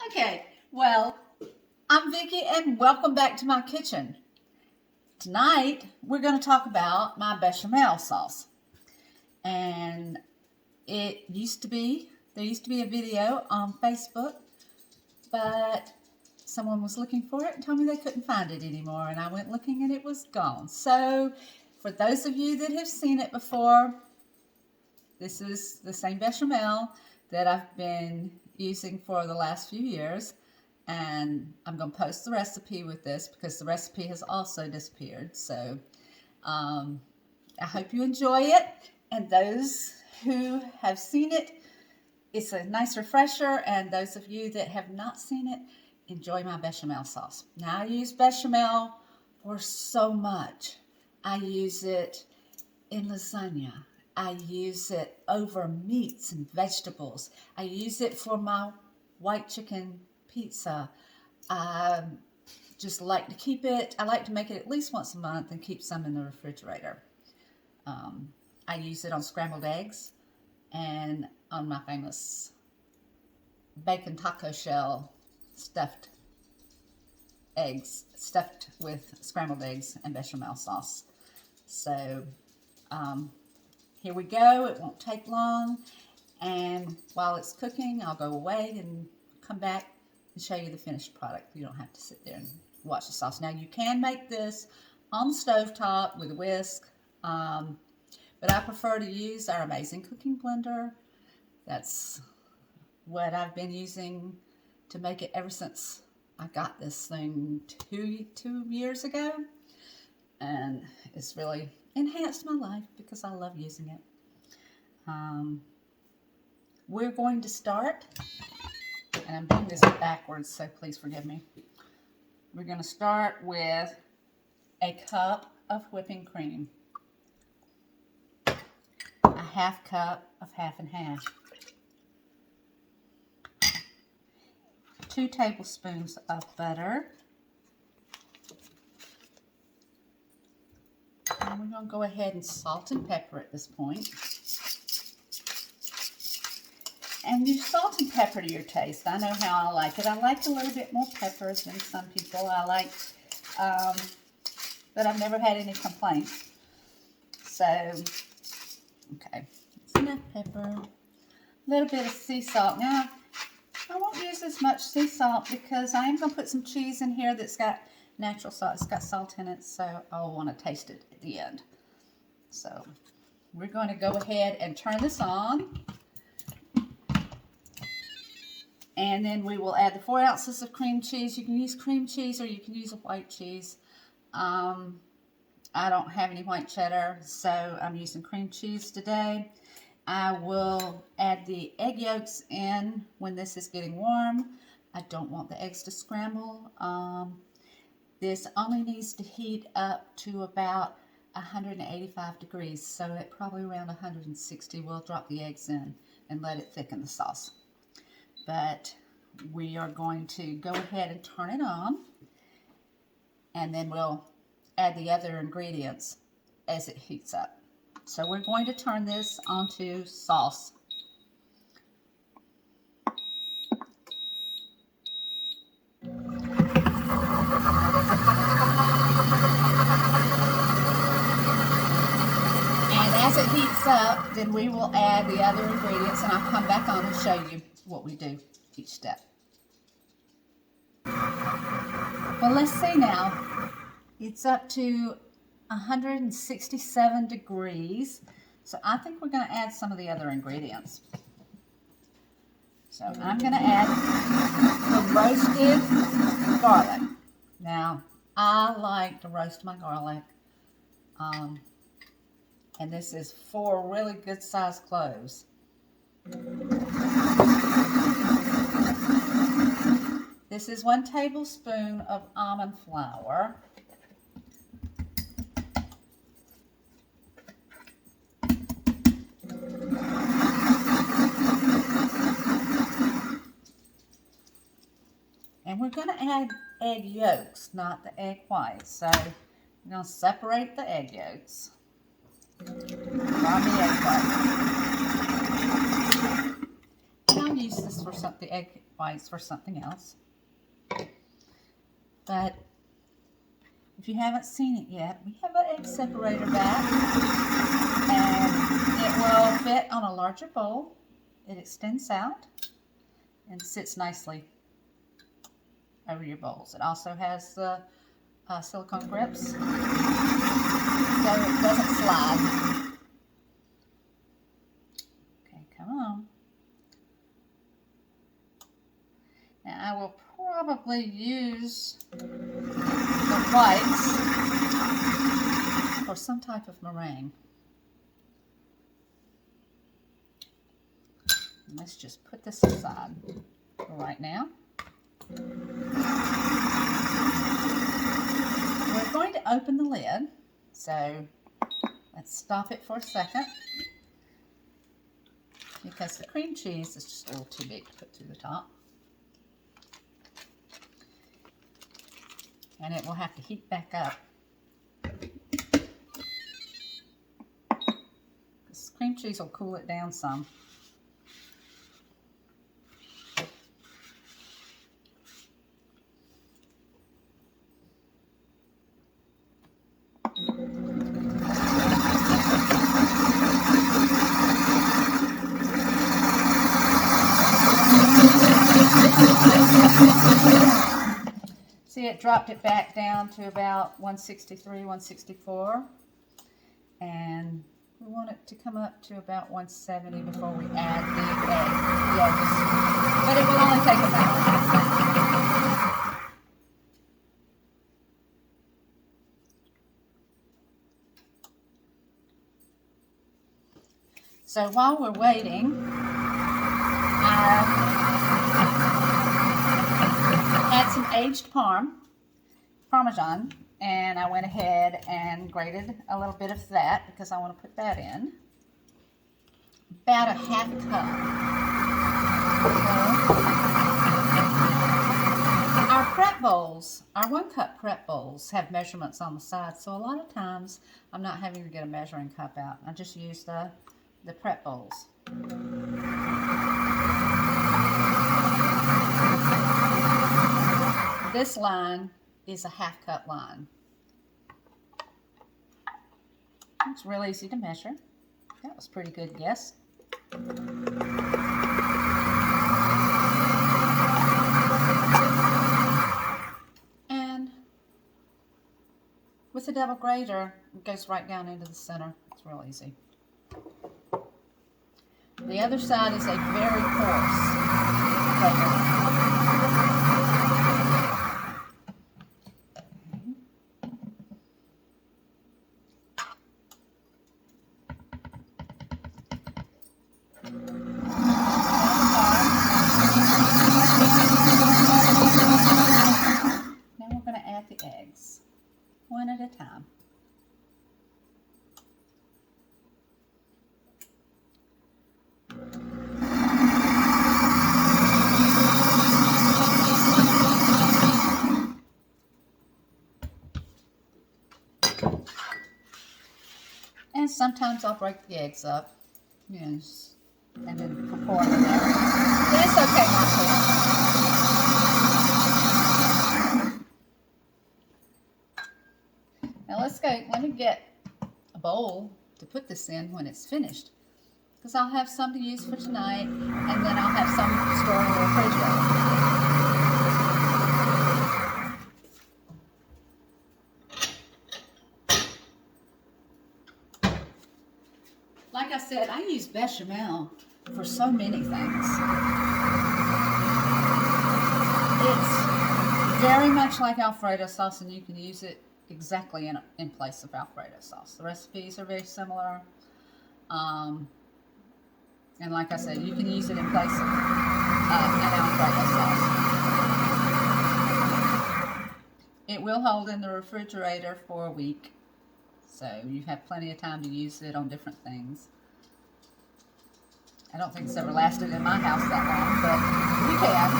Okay, well, I'm Vicki and welcome back to my kitchen. Tonight, we're going to talk about my bechamel sauce. And there used to be a video on Facebook, but someone was looking for it and told me they couldn't find it anymore, and I went looking and it was gone. So, for those of you that have seen it before, this is the same bechamel that I've been using for the last few years, and I'm going to post the recipe with this because the recipe has also disappeared. So I hope you enjoy it, and those who have seen it, it's a nice refresher, and those of you that have not seen it, enjoy my bechamel sauce. Now, I use bechamel for so much. I use it in lasagna. I use it over meats and vegetables. I use it for my white chicken pizza. I just like to keep it. I like to make it at least once a month and keep some in the refrigerator. I use it on scrambled eggs and on my famous bacon taco shell stuffed eggs, stuffed with scrambled eggs and bechamel sauce. So, here we go. It won't take long, and while it's cooking, I'll go away and come back and show you the finished product. You don't have to sit there and watch the sauce. Now, you can make this on the stovetop with a whisk, but I prefer to use our amazing cooking blender. That's what I've been using to make it ever since I got this thing two years ago, and it's really enhanced my life because I love using it. We're going to start, and I'm doing this backwards, so please forgive me. We're going to start with a cup of whipping cream, a half cup of half and half, 2 tablespoons of butter. And we're going to go ahead and salt and pepper at this point. And you salt and pepper to your taste. I know how I like it. I like a little bit more pepper than some people. I like, but I've never had any complaints. So, okay, it's enough pepper. A little bit of sea salt. Now, I won't use as much sea salt because I am going to put some cheese in here that's got natural salt. It's got salt in it, so I'll want to taste it at the end. So we're going to go ahead and turn this on, and then we will add the 4 ounces of cream cheese. You can use cream cheese or you can use a white cheese. I don't have any white cheddar, so I'm using cream cheese today. I will add the egg yolks in when this is getting warm. I don't want the eggs to scramble. This only needs to heat up to about 185 degrees, so at probably around 160, we'll drop the eggs in and let it thicken the sauce. But we are going to go ahead and turn it on, and then we'll add the other ingredients as it heats up. So we're going to turn this onto sauce. As it heats up, then we will add the other ingredients, and I'll come back on and show you what we do each step. Well, let's see now. It's up to 167 degrees, so I think we're going to add some of the other ingredients. So I'm going to add the roasted garlic. Now, I like to roast my garlic. And this is 4 really good sized cloves. This is 1 tablespoon of almond flour. And we're going to add egg yolks, not the egg whites. So we're going to separate the egg yolks from the egg white. And I'll use this for some the egg whites for something else. But if you haven't seen it yet, we have an egg separator back, and it will fit on a larger bowl. It extends out and sits nicely over your bowls. It also has the silicone grips, so it doesn't slide. Okay, come on. Now I will probably use the whites for some type of meringue. And let's just put this aside for right now. We're going to open the lid, so let's stop it for a second because the cream cheese is just a little too big to put through the top. And it will have to heat back up. This cream cheese will cool it down some. See, it dropped it back down to about 163, 164. And we want it to come up to about 170 before we add the egg yolks. But it will only take a minute. So while we're waiting, I had some aged Parmesan, and I went ahead and grated a little bit of that because I want to put that in. About a half cup. Okay. Our prep bowls, our 1 cup prep bowls have measurements on the side, so a lot of times I'm not having to get a measuring cup out. I just use the prep bowls. This line is a half cup line. It's real easy to measure. That was a pretty good guess. And with the double grater, it goes right down into the center. It's real easy. The other side is a very coarse grater. Eggs, one at a time. And sometimes I'll break the eggs up, yes, and then pour them in there. That's okay, not to. Now let me get a bowl to put this in when it's finished, because I'll have some to use for tonight, and then I'll have some stored in the refrigerator. Like I said, I use bechamel for so many things. It's very much like Alfredo sauce, and you can use it exactly in place of Alfredo sauce. The recipes are very similar, and like I said, you can use it in place of an Alfredo sauce. It will hold in the refrigerator for a week, so you have plenty of time to use it on different things. I don't think it's ever lasted in my house that long, but you can.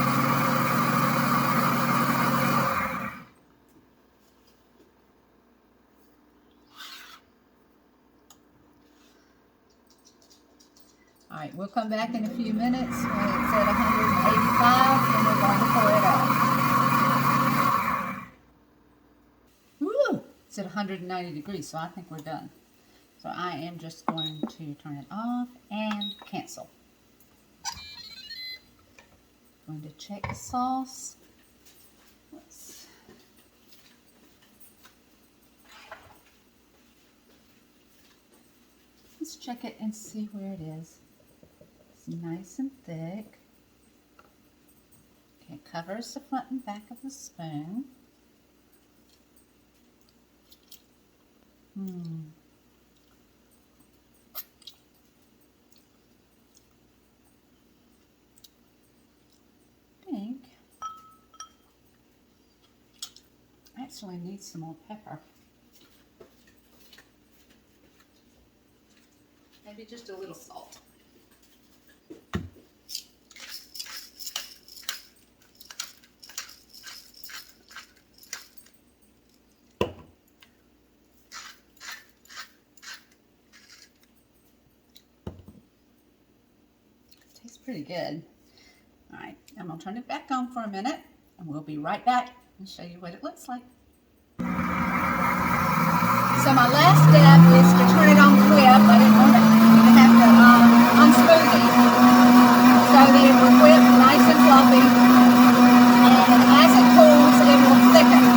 All right, we'll come back in a few minutes when it's at 185 and we're going to pour it out. Woo! It's at 190 degrees, so I think we're done. So I am just going to turn it off and cancel. Going to check the sauce. Let's check it and see where it is. It's nice and thick. Okay, it covers the front and back of the spoon. Actually needs some more pepper. Maybe just a little salt. Tastes pretty good. All right, I'm gonna turn it back on for a minute and we'll be right back and show you what it looks like. So my last step is to turn it on quick. I didn't want it to have to unsmooth it so that it will whip nice and fluffy. And as it cools, it will thicken.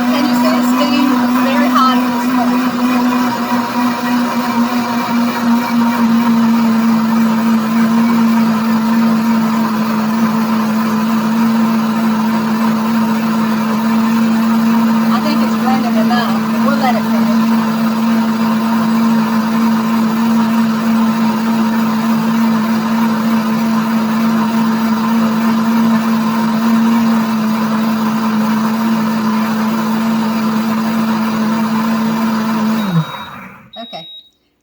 Can you see the steam? It's very hot at this point.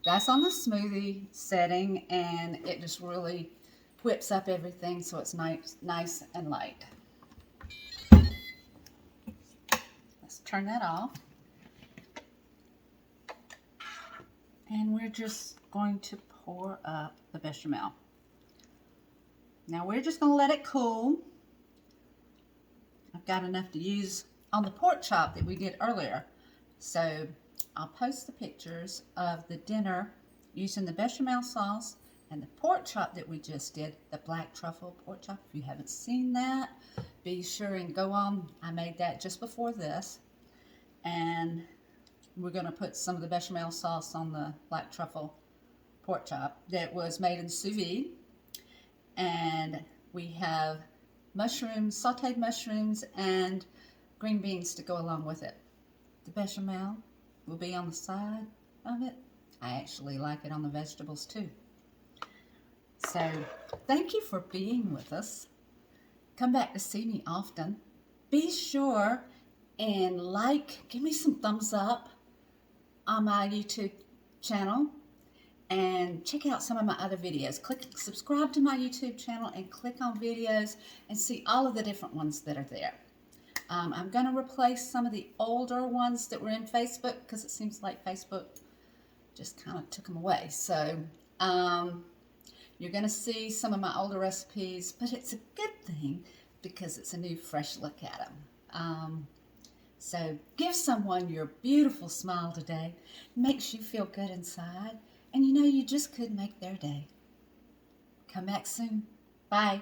That's on the smoothie setting, and it just really whips up everything so it's nice and light. Let's turn that off. And we're just going to pour up the bechamel. Now we're just going to let it cool. I've got enough to use on the pork chop that we did earlier. So I'll post the pictures of the dinner using the bechamel sauce and the pork chop that we just did, the black truffle pork chop. If you haven't seen that, be sure and go on. I made that just before this. And we're going to put some of the bechamel sauce on the black truffle pork chop that was made in sous vide. And we have mushrooms, sauteed mushrooms, and green beans to go along with it. The bechamel will be on the side of it. I actually like it on the vegetables too. So thank you for being with us. Come back to see me often. Be sure and give me some thumbs up on my YouTube channel, and check out some of my other videos. Subscribe to my YouTube channel and click on videos and see all of the different ones that are there. I'm going to replace some of the older ones that were in Facebook because it seems like Facebook just kind of took them away. So you're going to see some of my older recipes, but it's a good thing because it's a new, fresh look at them. So give someone your beautiful smile today. It makes you feel good inside. And you know, you just could make their day. Come back soon. Bye.